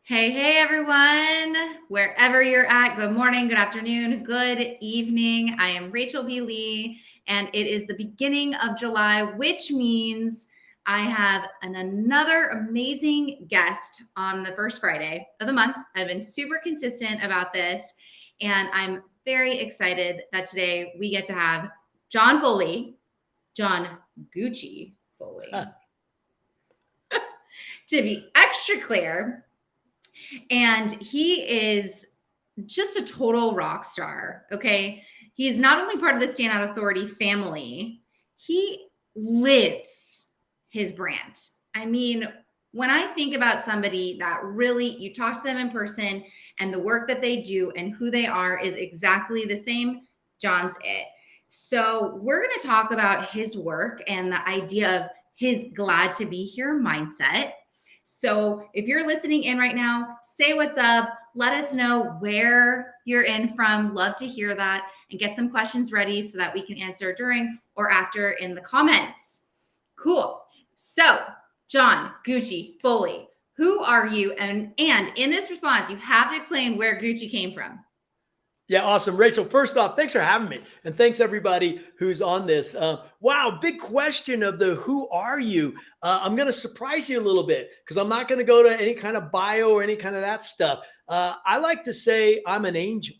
Hey, everyone, wherever you're at, good morning, good afternoon, good evening. I am Rachel B. Lee, and it is the beginning of July, which means I have another amazing guest on the first Friday of the month. I've been super consistent about this, and I'm very excited that today we get to have John Foley, John Gucci Foley. To be extra clear, and he is just a total rock star. Okay. He's not only part of the Standout Authority family, he lives his brand. I mean, when I think about somebody that really, you talk to them in person and the work that they do and who they are is exactly the same, John's it. So we're going to talk about his work and the idea of his glad to be here mindset. So if you're listening in right now, say what's up. Let us know where you're in from. Love to hear that and get some questions ready so that we can answer during or after in the comments. Cool. So John Gucci Foley, who are you? And in this response, you have to explain where Gucci came from. Yeah, awesome. Rachel, first off, thanks for having me. And thanks everybody who's on this. Wow, big question of the who are you? I'm going to surprise you a little bit because I'm not going to go to any kind of bio or any kind of that stuff. I like to say I'm an angel.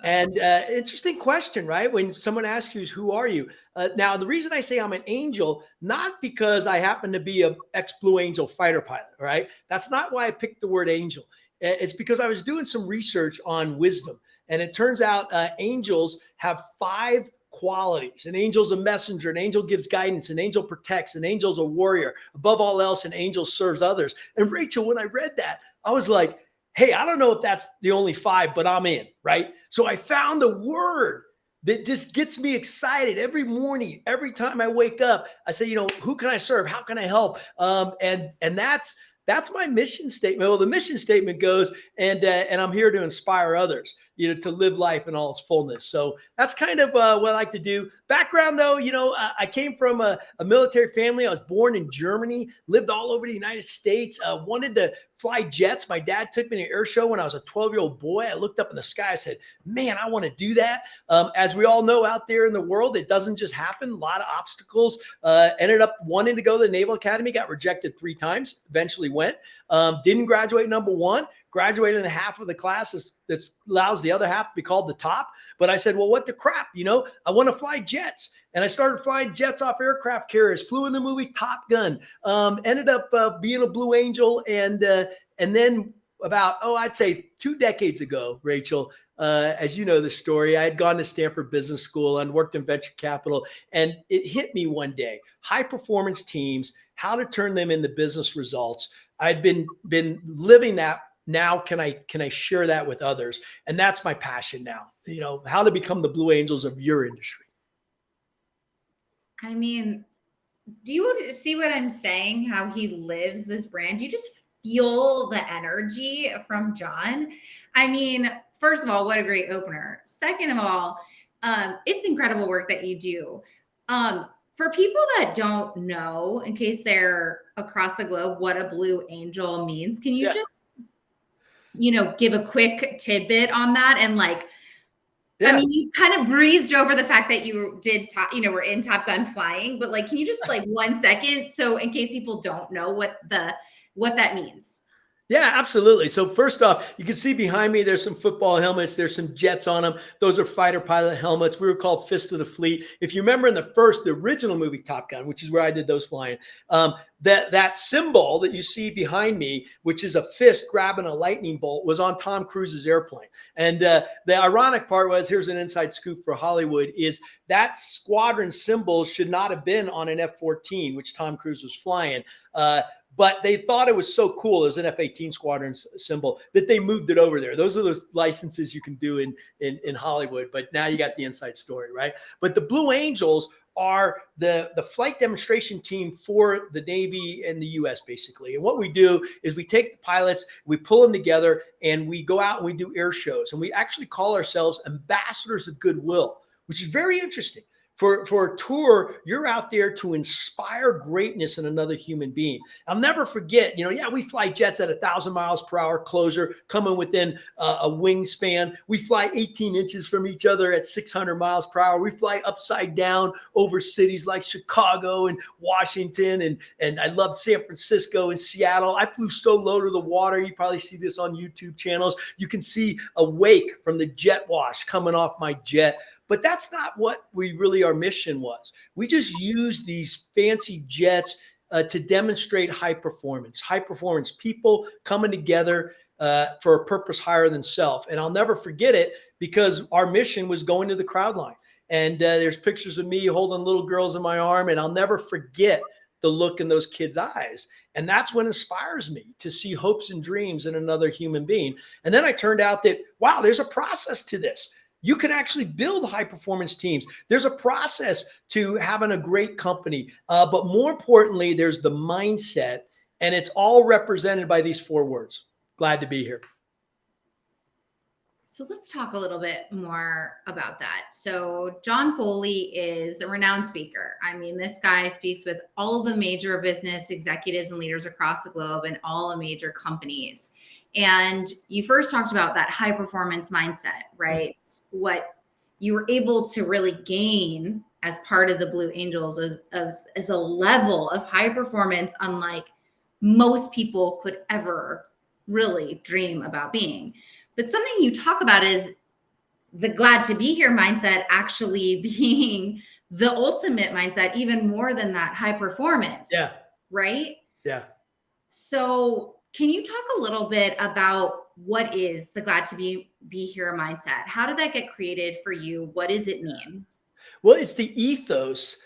And interesting question, right? When someone asks you, who are you? Now, the reason I say I'm an angel, not because I happen to be a ex-Blue Angel fighter pilot, right? That's not why I picked the word angel. It's because I was doing some research on wisdom. And it turns out angels have 5 qualities. An angel's a messenger. An angel gives guidance. An angel protects. An angel's a warrior. Above all else, an angel serves others. And Rachel, when I read that, I was like, hey, I don't know if that's the only 5, but I'm in, right? So I found a word that just gets me excited every morning. Every time I wake up, I say, who can I serve? How can I help? And that's my mission statement. Well, the mission statement goes, and I'm here to inspire others, to live life in all its fullness. So that's kind of what I like to do. Background, though, I came from a military family. I was born in Germany, lived all over the United States, wanted to fly jets. My dad took me to an air show when I was a 12-year-old boy. I looked up in the sky. I said, man, I want to do that. As we all know out there in the world, it doesn't just happen. A lot of obstacles. Ended up wanting to go to the Naval Academy, got rejected 3 times, eventually went. Didn't graduate number 1. Graduated in half of the class that allows the other half to be called the top. But I said, well, what the crap? I want to fly jets. And I started flying jets off aircraft carriers, flew in the movie Top Gun, ended up being a Blue Angel. And then about, I'd say 2 decades ago, Rachel, as you know the story, I had gone to Stanford Business School and worked in venture capital. And it hit me one day, high performance teams, how to turn them into business results. I'd been living that. Now, can I share that with others? And that's my passion now, how to become the Blue Angels of your industry. I mean, do you see what I'm saying? How he lives this brand? Do you just feel the energy from John? I mean, first of all, what a great opener. Second of all, it's incredible work that you do. For people that don't know, in case they're across the globe, what a Blue Angel means, can you just give a quick tidbit on that? And I mean, you kind of breezed over the fact that you did, were in Top Gun flying, but can you just 1 second? So in case people don't know what that means. Yeah, absolutely. So first off, you can see behind me, there's some football helmets. There's some jets on them. Those are fighter pilot helmets. We were called Fist of the Fleet. If you remember in the original movie, Top Gun, which is where I did those flying, that symbol that you see behind me, which is a fist grabbing a lightning bolt, was on Tom Cruise's airplane. And the ironic part was, here's an inside scoop for Hollywood, is that squadron symbol should not have been on an F-14, which Tom Cruise was flying. But they thought it was so cool as an F-18 squadron symbol that they moved it over there. Those are those licenses you can do in Hollywood. But now you got the inside story, right? But the Blue Angels are the flight demonstration team for the Navy and the U.S. basically. And what we do is we take the pilots, we pull them together, and we go out and we do air shows. And we actually call ourselves ambassadors of goodwill, which is very interesting. For a tour, you're out there to inspire greatness in another human being. I'll never forget, yeah, we fly jets at 1,000 miles per hour closure, coming within a wingspan. We fly 18 inches from each other at 600 miles per hour. We fly upside down over cities like Chicago and Washington. And I loved San Francisco and Seattle. I flew so low to the water. You probably see this on YouTube channels. You can see a wake from the jet wash coming off my jet. But that's not what our mission was. We just used these fancy jets to demonstrate high performance people coming together for a purpose higher than self. And I'll never forget it because our mission was going to the crowd line. And there's pictures of me holding little girls in my arm. And I'll never forget the look in those kids' eyes. And that's what inspires me, to see hopes and dreams in another human being. And then I turned out that, wow, there's a process to this. You can actually build high performance teams. There's a process to having a great company. But more importantly, there's the mindset, and it's all represented by these 4 words. Glad to be here. So let's talk a little bit more about that. So John Foley is a renowned speaker. I mean, this guy speaks with all the major business executives and leaders across the globe and all the major companies. And you first talked about that high performance mindset, right? What you were able to really gain as part of the Blue Angels is a level of high performance unlike most people could ever really dream about being. But something you talk about is the glad to be here mindset actually being the ultimate mindset, even more than that high performance. Yeah. Right? Yeah. So can you talk a little bit about what is the glad to be here mindset? How did that get created for you? What does it mean? Well, it's the ethos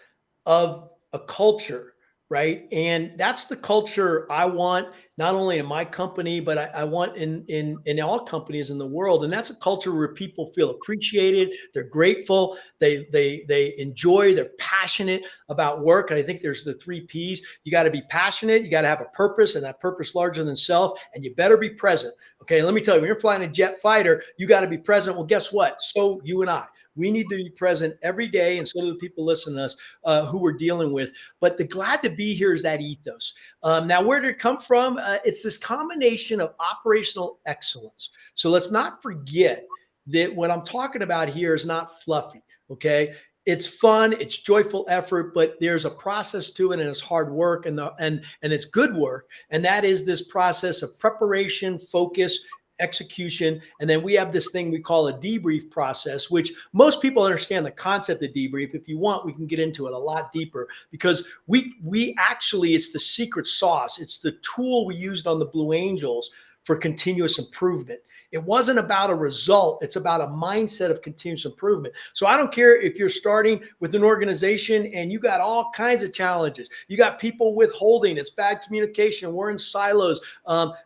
of a culture, right? And that's the culture I want, not only in my company, but I want in all companies in the world. And that's a culture where people feel appreciated, they're grateful, they enjoy, they're passionate about work. And I think there's the 3 Ps. You got to be passionate, you got to have a purpose, and that purpose larger than self, and you better be present. Okay, let me tell you, when you're flying a jet fighter, you got to be present. Well, guess what? So you and I. We need to be present every day, and so do the people listening to us who we're dealing with. But the glad to be here is that ethos. Now, where did it come from? It's this combination of operational excellence. So let's not forget that what I'm talking about here is not fluffy, okay? It's fun, it's joyful effort, but there's a process to it, and it's hard work, and it's good work. And that is this process of preparation, focus, execution. And then we have this thing we call a debrief process, which most people understand the concept of debrief. If you want, we can get into it a lot deeper, because we actually, it's the secret sauce. It's the tool we used on the Blue Angels for continuous improvement. It wasn't about a result. It's about a mindset of continuous improvement. So I don't care if you're starting with an organization and you got all kinds of challenges. You got people withholding. It's bad communication. We're in silos.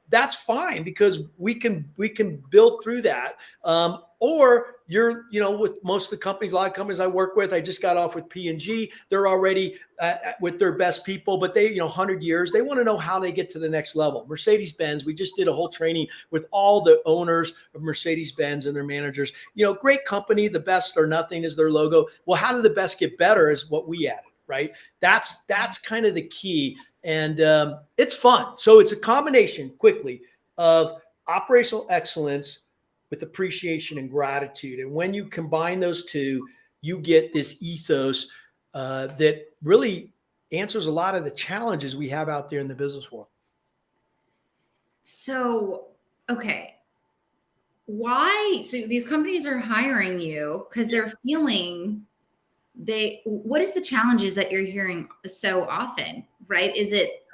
That's fine, because we can build through that. Or you're, with most of the companies, a lot of companies I work with, I just got off with P&G. They're already with their best people, but they, 100 years, they want to know how they get to the next level. Mercedes-Benz, we just did a whole training with all the owners of Mercedes-Benz and their managers. Great company, the best or nothing is their logo. Well, how do the best get better is what we added, right? That's kind of the key. And it's fun. So it's a combination, quickly, of operational excellence with appreciation and gratitude. And when you combine those two, you get this ethos that really answers a lot of the challenges we have out there in the business world. So, okay. Why? So these companies are hiring you because they're feeling what is the challenges that you're hearing so often, right? Is it,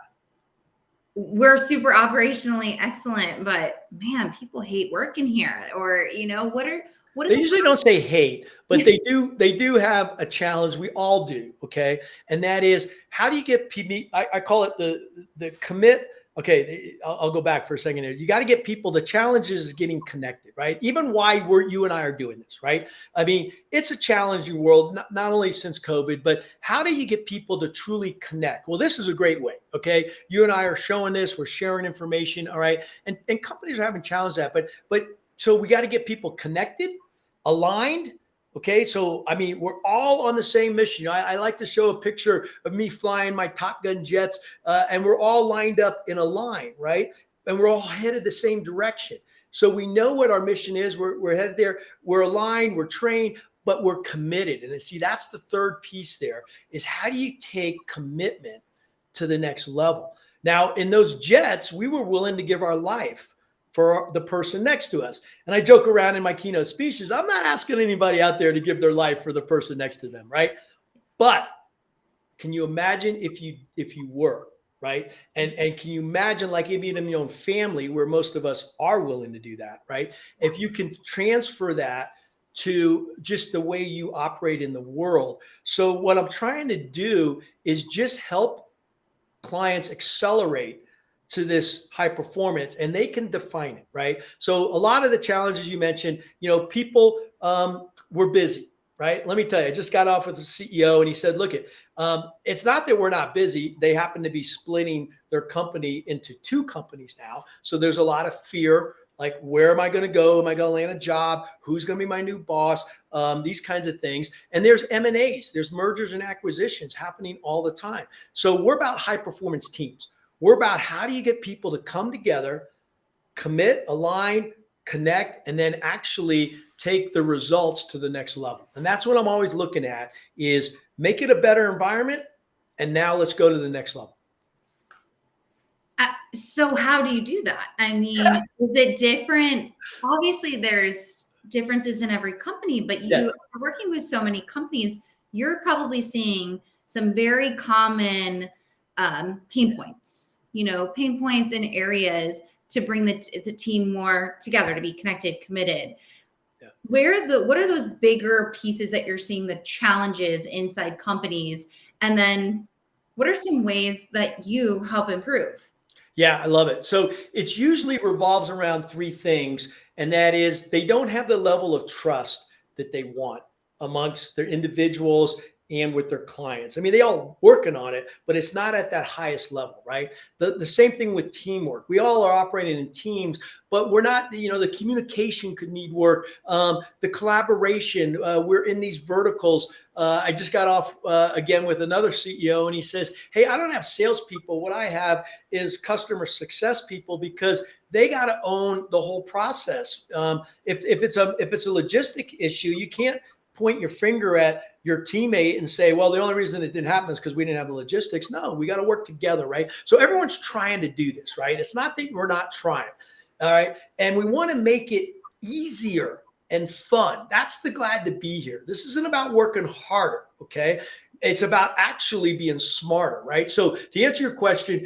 we're super operationally excellent, but man, people hate working here, or what are they usually don't say hate, but they do have a challenge. We all do, okay? And that is, how do you get people? I call it the commit. Okay, I'll go back for a second here. You got to get people. The challenge is getting connected, right? Even why you and I are doing this, right? I mean, it's a challenging world, not only since COVID, but how do you get people to truly connect? Well, this is a great way, okay? You and I are showing this. We're sharing information, all right? And companies are having challenged that, but so we got to get people connected, aligned, Okay. So, I mean, we're all on the same mission. I like to show a picture of me flying my Top Gun jets, and we're all lined up in a line, right? And we're all headed the same direction. So we know what our mission is. We're headed there. We're aligned. We're trained, but we're committed. And see, that's the third piece there is how do you take commitment to the next level? Now, in those jets, we were willing to give our life for the person next to us. And I joke around in my keynote speeches, I'm not asking anybody out there to give their life for the person next to them, right? But can you imagine if you were, right? And can you imagine, like, even in your own family, where most of us are willing to do that, right? If you can transfer that to just the way you operate in the world. So what I'm trying to do is just help clients accelerate to this high performance, and they can define it, right? So a lot of the challenges you mentioned, people were busy, right? Let me tell you, I just got off with the CEO, and he said, look, it's not that we're not busy. They happen to be splitting their company into two companies now. So there's a lot of fear, like, where am I going to go? Am I going to land a job? Who's going to be my new boss? These kinds of things. And there's M&As, there's mergers and acquisitions happening all the time. So we're about high performance teams. We're about how do you get people to come together, commit, align, connect, and then actually take the results to the next level. And that's what I'm always looking at is make it a better environment. And now let's go to the next level. So how do you do that? I mean, is it different? Obviously, there's differences in every company, but you're working with so many companies, you're probably seeing some very common pain points, pain points in areas to bring the team more together, to be connected, committed. Yeah. What are those bigger pieces that you're seeing, the challenges inside companies? And then what are some ways that you help improve? Yeah, I love it. So it's usually revolves around three things, and that is they don't have the level of trust that they want amongst their individuals and with their clients. I mean, they all working on it, but it's not at that highest level, right? The same thing with teamwork. We all are operating in teams, but we're not, the communication could need work. The collaboration, we're in these verticals. I just got off again with another CEO, and he says, hey, I don't have salespeople. What I have is customer success people, because they got to own the whole process. If it's a logistic issue, you can't point your finger at your teammate and say, well, the only reason it didn't happen is because we didn't have the logistics. No, we got to work together, right? So everyone's trying to do this, right? It's not that we're not trying, all right? And we want to make it easier and fun. That's the glad to be here. This isn't about working harder, okay? It's about actually being smarter, right? So to answer your question,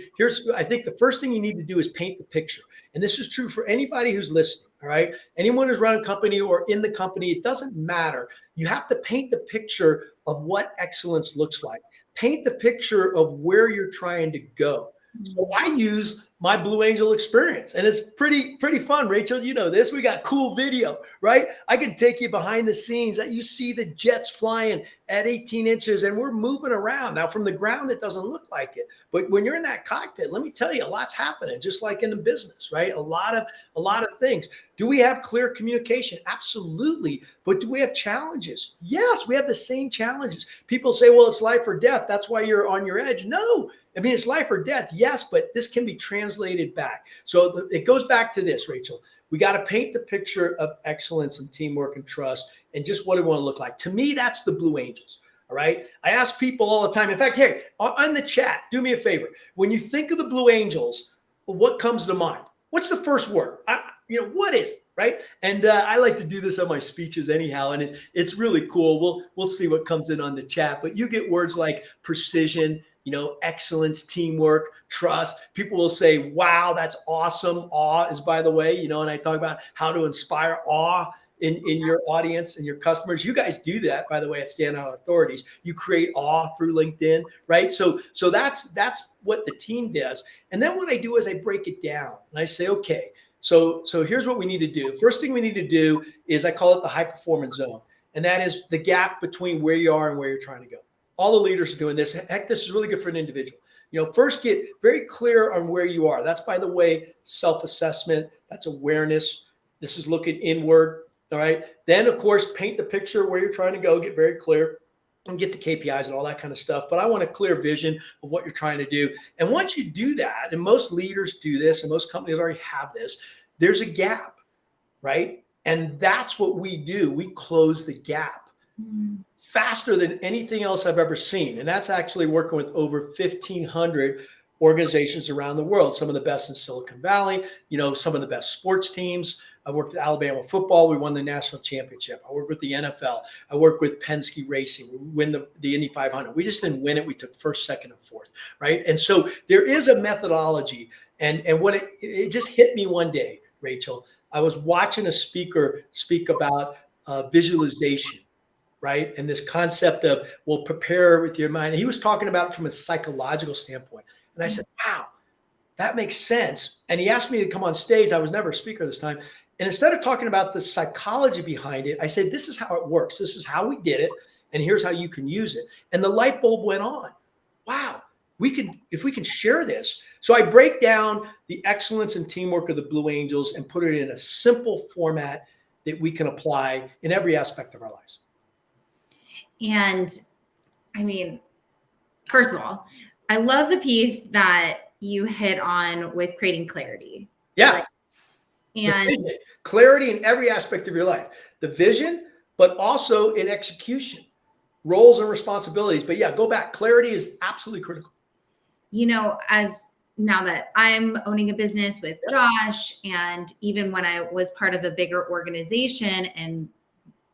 I think the first thing you need to do is paint the picture. And this is true for anybody who's listening, all right? Anyone who's run a company or in the company, it doesn't matter. You have to paint the picture of what excellence looks like. Paint the picture of where you're trying to go. So I use my Blue Angel experience, and it's pretty fun. Rachel, you know this. We got cool video, right? I can take you behind the scenes that you see the jets flying at 18 inches, and we're moving around. Now, from the ground, it doesn't look like it, but when you're in that cockpit, let me tell you, a lot's happening, just like in the business, right? A lot of things. Do we have clear communication? Absolutely. But do we have challenges? Yes, we have the same challenges. People say, well, it's life or death. That's why you're on your edge. No. I mean, it's life or death, yes, but this can be translated back. So it goes back to this, Rachel. We got to paint the picture of excellence and teamwork and trust and just what do we want to look like. To me, that's the Blue Angels, all right? I ask people all the time. In fact, hey, on the chat, do me a favor. When you think of the Blue Angels, what comes to mind? What's the first word? What is it, right? And I like to do this on my speeches anyhow, and it's really cool. We'll see what comes in on the chat, but you get words like precision, excellence, teamwork, trust. People will say, wow, that's awesome. Awe is, by the way, and I talk about how to inspire awe in your audience and your customers. You guys do that, by the way, at Standout Authorities. You create awe through LinkedIn, right? So that's what the team does. And then what I do is I break it down and I say, okay, so here's what we need to do. First thing we need to do is I call it the high performance zone. And that is the gap between where you are and where you're trying to go. All the leaders are doing this. Heck, this is really good for an individual. First get very clear on where you are. That's, by the way, self-assessment. That's awareness. This is looking inward. All right. Then, of course, paint the picture where you're trying to go, get very clear, and get the KPIs and all that kind of stuff. But I want a clear vision of what you're trying to do. And once you do that, and most leaders do this, and most companies already have this, there's a gap, right? And that's what we do. We close the gap faster than anything else I've ever seen. And that's actually working with over 1,500 organizations around the world, some of the best in Silicon Valley, some of the best sports teams. I worked at Alabama football. We won the national championship. I worked with the NFL. I worked with Penske Racing. We win the Indy 500. We just didn't win it. We took first, second, and fourth, right? And so there is a methodology. And what it just hit me one day, Rachel. I was watching a speaker speak about visualization, right? And this concept of, prepare with your mind. And he was talking about it from a psychological standpoint. And I said, wow, that makes sense. And he asked me to come on stage. I was never a speaker this time. And instead of talking about the psychology behind it, I said, this is how it works. This is how we did it. And here's how you can use it. And the light bulb went on. Wow, if we can share this. So I break down the excellence and teamwork of the Blue Angels and put it in a simple format that we can apply in every aspect of our lives. And I mean, first of all, I love the piece that you hit on with creating clarity. Yeah. And clarity in every aspect of your life, the vision, but also in execution, roles and responsibilities. But yeah, go back. Clarity is absolutely critical. As now that I'm owning a business with Josh, and even when I was part of a bigger organization and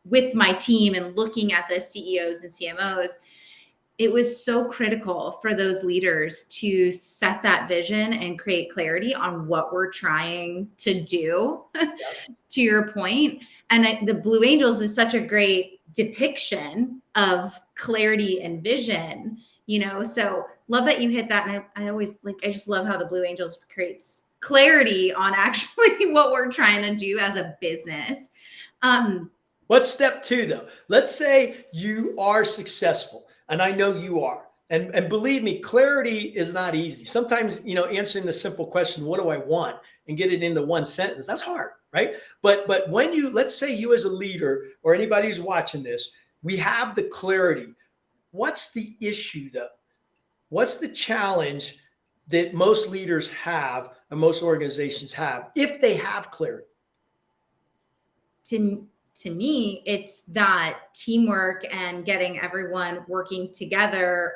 with my team and looking at the CEOs and CMOs, it was so critical for those leaders to set that vision and create clarity on what we're trying to do, to your point. And the Blue Angels is such a great depiction of clarity and vision, so love that you hit that. And I just love how the Blue Angels creates clarity on actually what we're trying to do as a business. What's step 2 though? Let's say you are successful. And I know you are. And believe me, clarity is not easy. Sometimes, answering the simple question, what do I want? And get it into one sentence, that's hard, right? But when let's say you as a leader or anybody who's watching this, we have the clarity. What's the issue though? What's the challenge that most leaders have and most organizations have if they have clarity? To me, it's that teamwork and getting everyone working together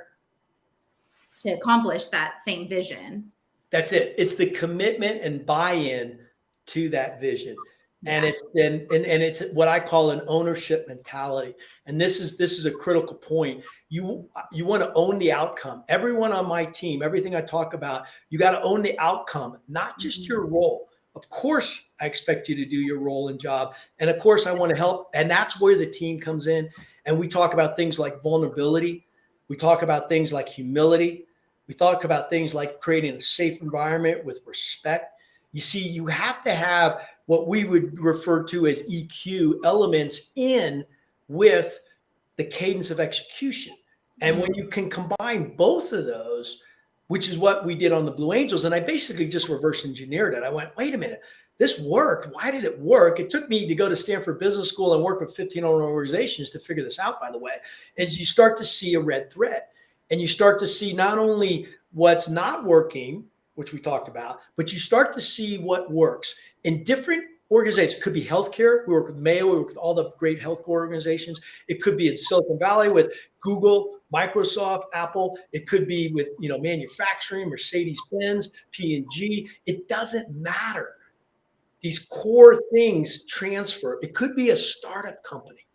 to accomplish that same vision. That's it. It's the commitment and buy-in to that vision. And it's what I call an ownership mentality. And this is a critical point. You want to own the outcome. Everyone on my team, everything I talk about, you got to own the outcome, not just your role. Of course, I expect you to do your role and job. And of course, I want to help. And that's where the team comes in. And we talk about things like vulnerability. We talk about things like humility. We talk about things like creating a safe environment with respect. You see, you have to have what we would refer to as EQ elements in with the cadence of execution. And when you can combine both of those, which is what we did on the Blue Angels. And I basically just reverse engineered it. I went, wait a minute, this worked. Why did it work? It took me to go to Stanford Business School and work with 1,500 organizations to figure this out, by the way, as you start to see a red thread. And you start to see not only what's not working, which we talked about, but you start to see what works in different organizations. It could be healthcare. We work with Mayo. We work with all the great healthcare organizations. It could be in Silicon Valley with Google, Microsoft, Apple. It could be with manufacturing, Mercedes-Benz, P&G. It doesn't matter. These core things transfer. It could be a startup company.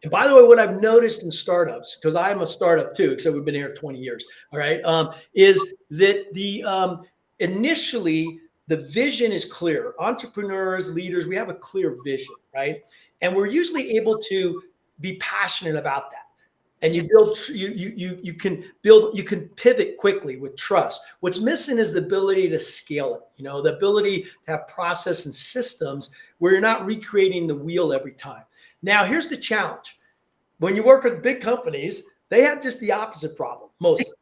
And by the way, what I've noticed in startups, because I'm a startup too, except we've been here 20 years, all right, is that initially the vision is clear. Entrepreneurs, leaders, we have a clear vision, right? And we're usually able to be passionate about that. And you build, you can pivot quickly with trust. What's missing is the ability to scale it, the ability to have process and systems where you're not recreating the wheel every time. Now, here's the challenge. When you work with big companies, they have just the opposite problem, mostly.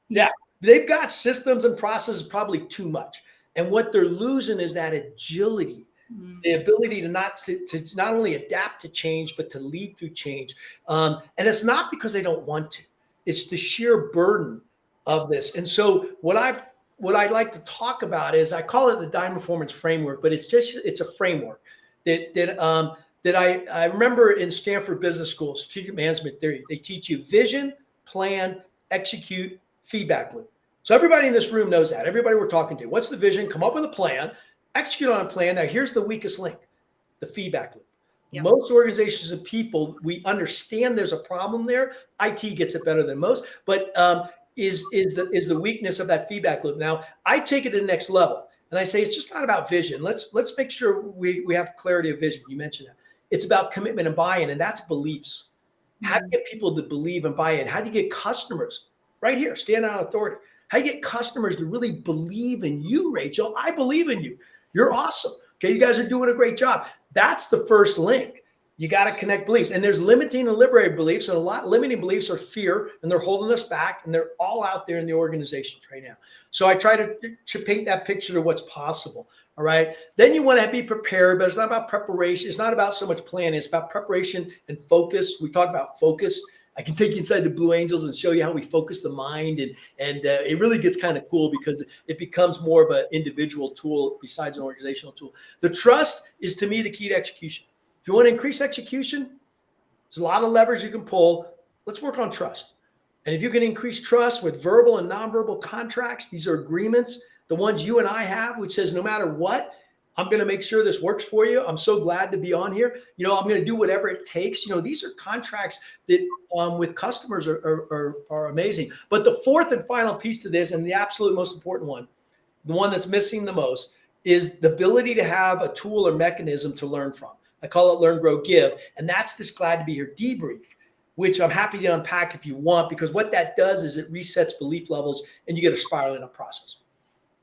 Yeah, they've got systems and processes probably too much. And what they're losing is that agility the ability to not only adapt to change, but to lead through change. And it's not because they don't want to. It's the sheer burden of this. And so what I'd like to talk about is, I call it the Diamond Performance Framework, but it's a framework that I remember in Stanford Business School, strategic management theory. They teach you vision, plan, execute, feedback loop. So everybody in this room knows that. Everybody we're talking to. What's the vision? Come up with a plan, execute on a plan. Now here's the weakest link, the feedback loop. Yep. Most organizations and people, we understand there's a problem there. IT gets it better than most, but is the weakness of that feedback loop. Now I take it to the next level, and I say it's just not about vision. Let's make sure we have clarity of vision. You mentioned that. It's about commitment and buy-in, and that's beliefs. How do you get people to believe and buy in? How do you get customers right here, stand out authority? How do you get customers to really believe in you, Rachel? I believe in you. You're awesome. Okay, you guys are doing a great job. That's the first link. You got to connect beliefs. And there's limiting and liberating beliefs. And a lot limiting beliefs are fear, and they're holding us back, and they're all out there in the organizations right now. So I try to paint that picture of what's possible. All right. Then you want to be prepared, but it's not about preparation. It's not about so much planning. It's about preparation and focus. We talk about focus. I can take you inside the Blue Angels and show you how we focus the mind. And it really gets kind of cool because it becomes more of an individual tool besides an organizational tool. The trust is, to me, the key to execution. If you want to increase execution, there's a lot of levers you can pull. Let's work on trust. And if you can increase trust with verbal and nonverbal contracts, these are agreements, the ones you and I have, which says no matter what, I'm going to make sure this works for you. I'm so glad to be on here. I'm going to do whatever it takes. These are contracts that with customers are amazing. But the fourth and final piece to this, and the absolute most important one, the one that's missing the most, is the ability to have a tool or mechanism to learn from. I call it Learn, Grow, Give. And that's this glad to be here debrief, which I'm happy to unpack if you want, because what that does is it resets belief levels and you get a spiraling up process.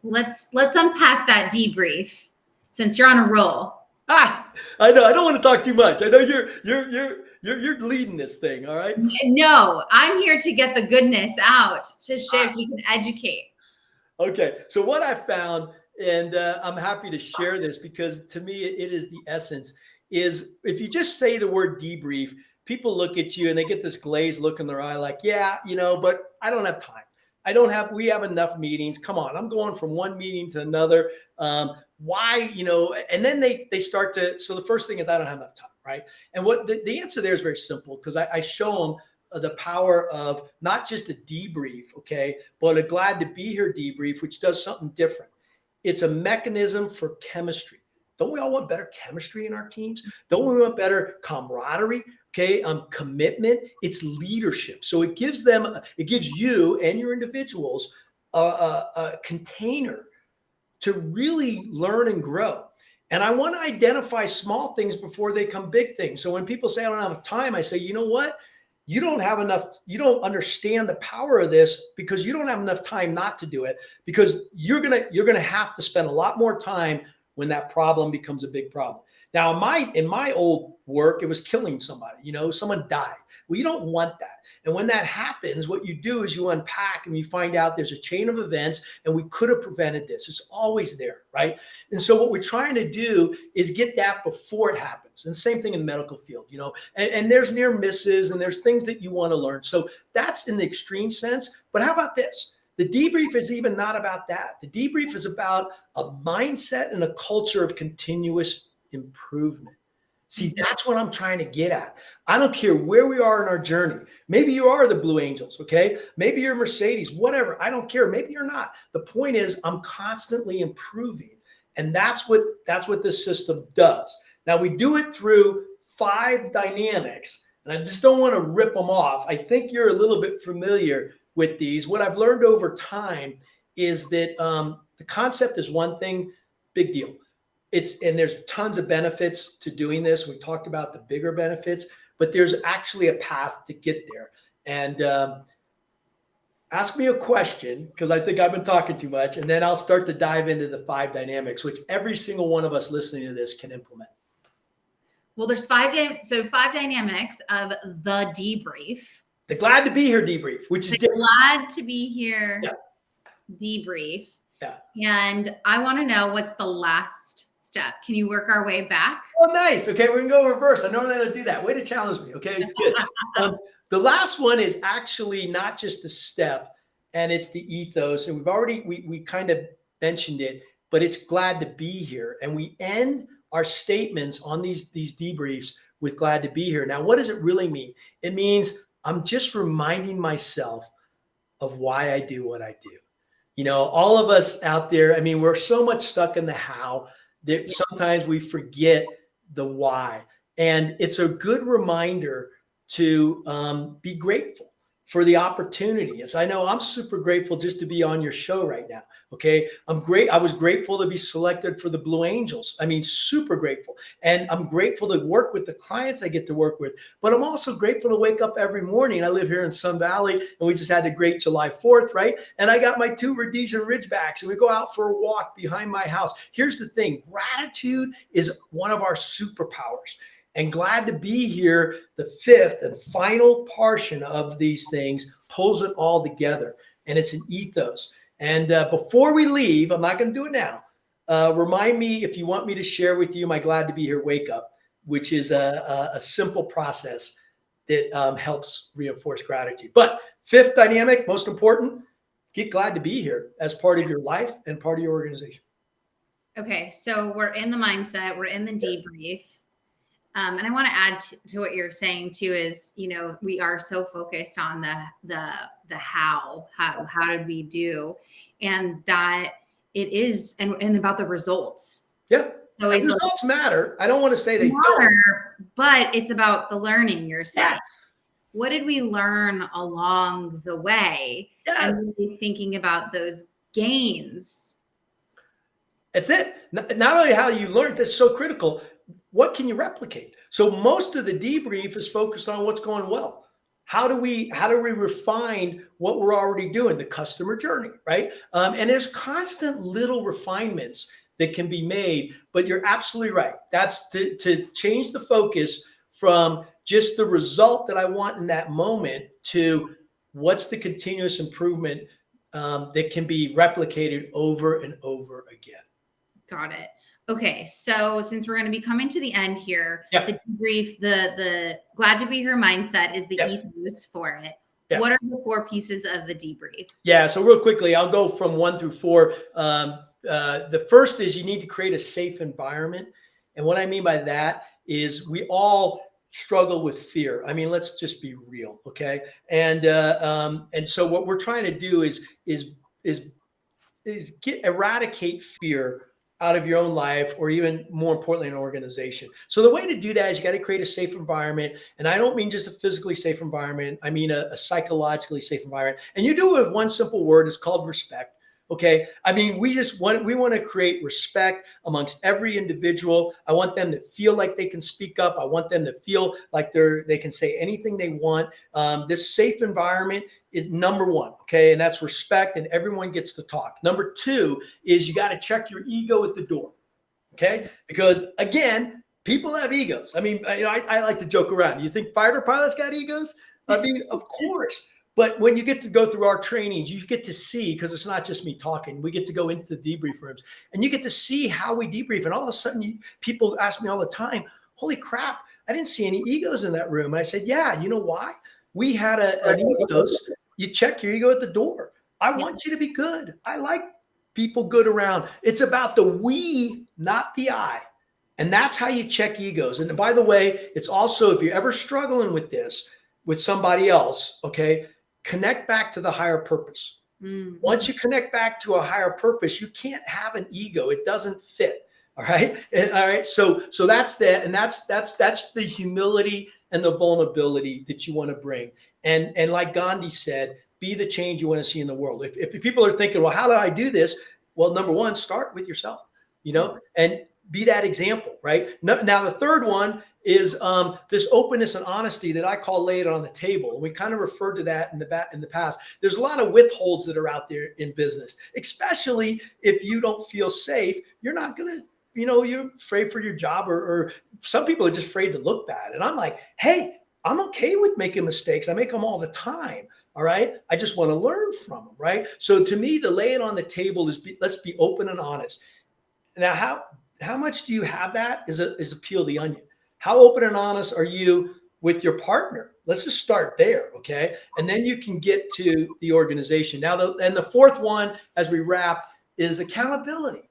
Let's unpack that debrief, since you're on a roll. I know. I don't want to talk too much. I know you're leading this thing. All right. No, I'm here to get the goodness out to share so we can educate. Okay. So what I found, and I'm happy to share this because to me it is the essence, is if you just say the word debrief, people look at you and they get this glazed look in their eye like, yeah, but I don't have time. We have enough meetings. Come on, I'm going from one meeting to another. Why, and then they start to, so the first thing is I don't have enough time, right? And what the answer there is very simple, because I show them the power of not just a debrief, okay, but a glad to be here debrief, which does something different. It's a mechanism for chemistry. Don't we all want better chemistry in our teams? Don't we want better camaraderie? Okay, commitment. It's leadership. So it gives you and your individuals a container to really learn and grow. And I want to identify small things before they become big things. So when people say I don't have time, I say, you know what? You don't have enough. You don't understand the power of this because you don't have enough time not to do it, because you're gonna have to spend a lot more time when that problem becomes a big problem. Now, in my old work, it was killing somebody. Someone died. Well, you don't want that. And when that happens, what you do is you unpack and you find out there's a chain of events and we could have prevented this. It's always there, right? And so what we're trying to do is get that before it happens. And same thing in the medical field, and there's near misses and there's things that you want to learn. So that's in the extreme sense. But how about this? The debrief is even not about that. The debrief is about a mindset and a culture of continuous improvement. See, that's what I'm trying to get at. I don't care where we are in our journey. Maybe you are the Blue Angels, okay? Maybe you're Mercedes, whatever. I don't care. Maybe you're not. The point is I'm constantly improving. And that's what this system does. Now, we do it through 5 dynamics, and I just don't want to rip them off. I think you're a little bit familiar with these. What I've learned over time is that the concept is one thing, big deal. And there's tons of benefits to doing this. We talked about the bigger benefits, but there's actually a path to get there. And ask me a question, because I think I've been talking too much, and then I'll start to dive into the 5 dynamics, which every single one of us listening to this can implement. Well, there's 5 dynamics of the debrief. The glad to be here debrief, which is different. Glad to be here debrief. Yeah. And I want to know what's the last step. Can you work our way back? Oh, nice. Okay, we're gonna go reverse. I normally don't do that. Way to challenge me. Okay, it's good. The last one is actually not just a step, and it's the ethos. And we kind of mentioned it, but it's glad to be here. And we end our statements on these debriefs with glad to be here. Now, what does it really mean? It means I'm just reminding myself of why I do what I do. You know, all of us out there, I mean, we're so much stuck in the how that sometimes we forget the why. And it's a good reminder to be grateful for the opportunity. As I know, I'm super grateful just to be on your show right now. Okay. I was grateful to be selected for the Blue Angels. I mean, super grateful. And I'm grateful to work with the clients I get to work with, but I'm also grateful to wake up every morning. I live here in Sun Valley, and we just had a great July 4th, right? And I got my 2 Rhodesian Ridgebacks, and we go out for a walk behind my house. Here's the thing. Gratitude is one of our superpowers. And glad to be here, the 5th and final portion of these things pulls it all together. And it's an ethos. And before we leave, I'm not going to do it now. Remind me if you want me to share with you my glad to be here wake up, which is a simple process that helps reinforce gratitude. But 5th dynamic, most important, get glad to be here as part of your life and part of your organization. Okay, so we're in the mindset, we're in the debrief. And I want to add to what you're saying too, is, you know, we are so focused on the how did we do, and that it is, and about the results. Yeah. So and results matter. I don't want to say they don't. But it's about the learning, you're saying. Yes. What did we learn along the way? Yes. And really thinking about those gains. That's it. Not only how you learned, that's so critical. What can you replicate? So most of the debrief is focused on what's going well. How do we refine what we're already doing, the customer journey, right? And there's constant little refinements that can be made, but you're absolutely right. That's to change the focus from just the result that I want in that moment to what's the continuous improvement that can be replicated over and over again. Got it. Okay, so since we're going to be coming to the end here, the debrief, the glad to be here mindset is the ethos for it. What are the 4 pieces of the debrief? Yeah, so real quickly, I'll go from 1 through 4. The first is you need to create a safe environment. And what I mean by that is we all struggle with fear. I mean, let's just be real, okay? And so what we're trying to do is eradicate fear out of your own life, or even more importantly, an organization. So the way to do that is you got to create a safe environment. And I don't mean just a physically safe environment. I mean a psychologically safe environment. And you do it with one simple word. It's called respect. Okay. I mean, we want to create respect amongst every individual. I want them to feel like they can speak up. I want them to feel like they can say anything they want. This safe environment is number 1. Okay. And that's respect, and everyone gets to talk. Number 2 is you got to check your ego at the door. Okay. Because again, people have egos. I mean, I like to joke around. You think fighter pilots got egos? I mean, of course. But when you get to go through our trainings, you get to see, because it's not just me talking, we get to go into the debrief rooms, and you get to see how we debrief. And all of a sudden, people ask me all the time, holy crap, I didn't see any egos in that room. And I said, yeah, you know why? We had an ethos. You check your ego at the door. I want you to be good. I like people good around. It's about the we, not the I. And that's how you check egos. And by the way, it's also, if you're ever struggling with this, with somebody else, okay, connect back to the higher purpose. Mm-hmm. Once you connect back to a higher purpose, you can't have an ego. It doesn't fit. All right. All right. So that's that. And that's the humility and the vulnerability that you want to bring. And like Gandhi said, be the change you want to see in the world. If people are thinking, well, how do I do this? Well, number 1, start with yourself, and be that example, right? Now, the third one is this openness and honesty that I call lay it on the table. We kind of referred to that in the past. There's a lot of withholds that are out there in business, especially if you don't feel safe. You're not going to, you're afraid for your job, or some people are just afraid to look bad. And I'm like, hey, I'm okay with making mistakes. I make them all the time. All right. I just want to learn from them. Right. So to me, the lay it on the table is let's be open and honest. Now, do you have that is a peel the onion. How open and honest are you with your partner? Let's just start there, okay? And then you can get to the organization. Now, the fourth one, as we wrap, is accountability.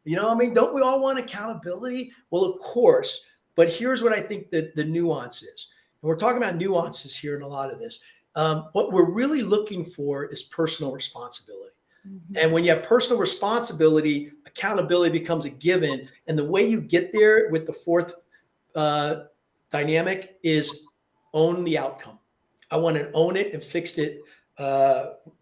You know, I mean, don't we all want accountability? Well, of course, but here's what I think that the nuance is. And we're talking about nuances here in a lot of this. What we're really looking for is personal responsibility. Mm-hmm. And when you have personal responsibility, accountability becomes a given. And the way you get there with the fourth dynamic is own the outcome. I want to own it and fix it,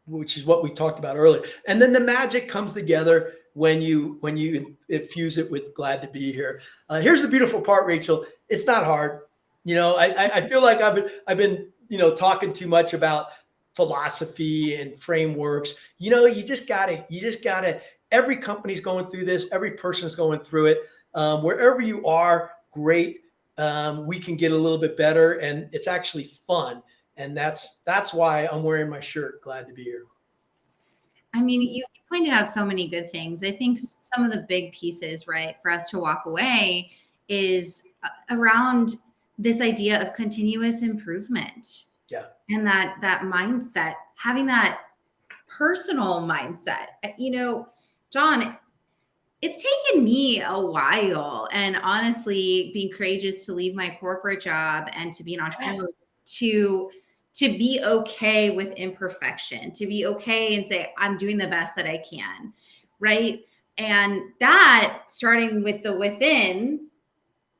which is what we talked about earlier. And then the magic comes together when you infuse it with glad to be here. Here's the beautiful part, Rachel. It's not hard. You know, I feel like I've been talking too much about philosophy and frameworks. You know, you just gotta. Every company's going through this. Every person's going through it. Wherever you are, great. We can get a little bit better, and it's actually fun. And that's why I'm wearing my shirt. Glad to be here. I mean, you pointed out so many good things. I think some of the big pieces, right, for us to walk away is around this idea of continuous improvement. Yeah. And that mindset, having that personal mindset. You know, John, it's taken me a while, and honestly, being courageous to leave my corporate job and to be an entrepreneur, to be okay with imperfection, to be okay and say, I'm doing the best that I can, right? And that, starting with the within,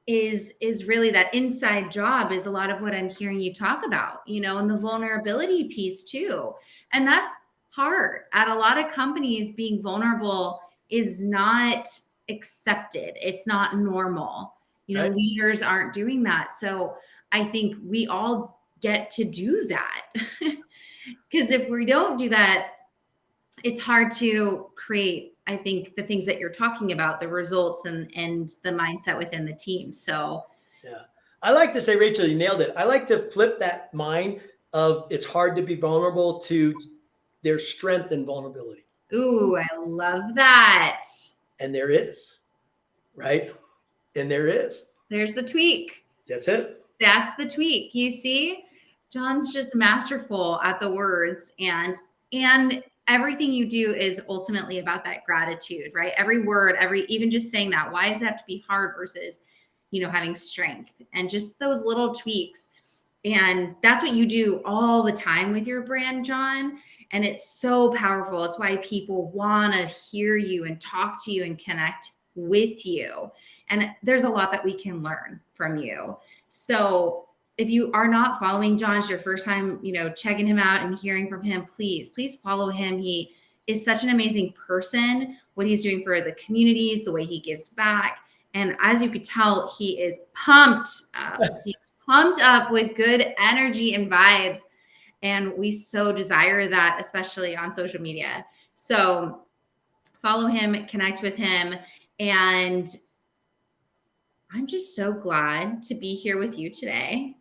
is really that inside job is a lot of what I'm hearing you talk about, you know, and the vulnerability piece too. And that's hard. At a lot of companies, being vulnerable is not accepted. It's not normal. You know, right. Leaders aren't doing that. So I think we all get to do that. Because if we don't do that, it's hard to create, I think, the things that you're talking about, the results and the mindset within the team. So yeah, I like to say, Rachel, you nailed it. I like to flip that mind of it's hard to be vulnerable to there's strength in vulnerability. Ooh, I love that. And there is, right? And there is. There's the tweak. That's it. That's the tweak. You see, John's just masterful at the words, and everything you do is ultimately about that gratitude, right? Every word, even just saying that, why does it have to be hard versus, you know, having strength, and just those little tweaks. And that's what you do all the time with your brand, John. And it's so powerful. It's why people want to hear you and talk to you and connect with you. And there's a lot that we can learn from you. So if you are not following John, it's your first time, you know, checking him out and hearing from him, please follow him. He is such an amazing person, what he's doing for the communities, the way he gives back. And as you could tell, he is pumped up. He's pumped up with good energy and vibes. And we so desire that, especially on social media. So follow him, connect with him. And I'm just so glad to be here with you today.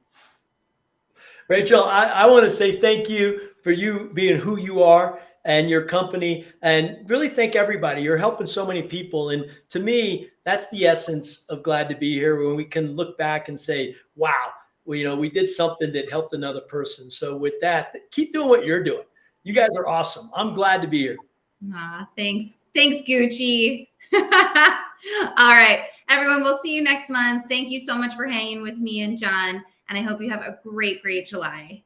Rachel, I want to say thank you for you being who you are and your company, and really thank everybody. You're helping so many people. And to me, that's the essence of glad to be here, when we can look back and say, wow, well, you know, we did something that helped another person. So with that, keep doing what you're doing. You guys are awesome. I'm glad to be here. Thanks. Thanks, Gucci. All right, everyone, we'll see you next month. Thank you so much for hanging with me and John. And I hope you have a great, great July.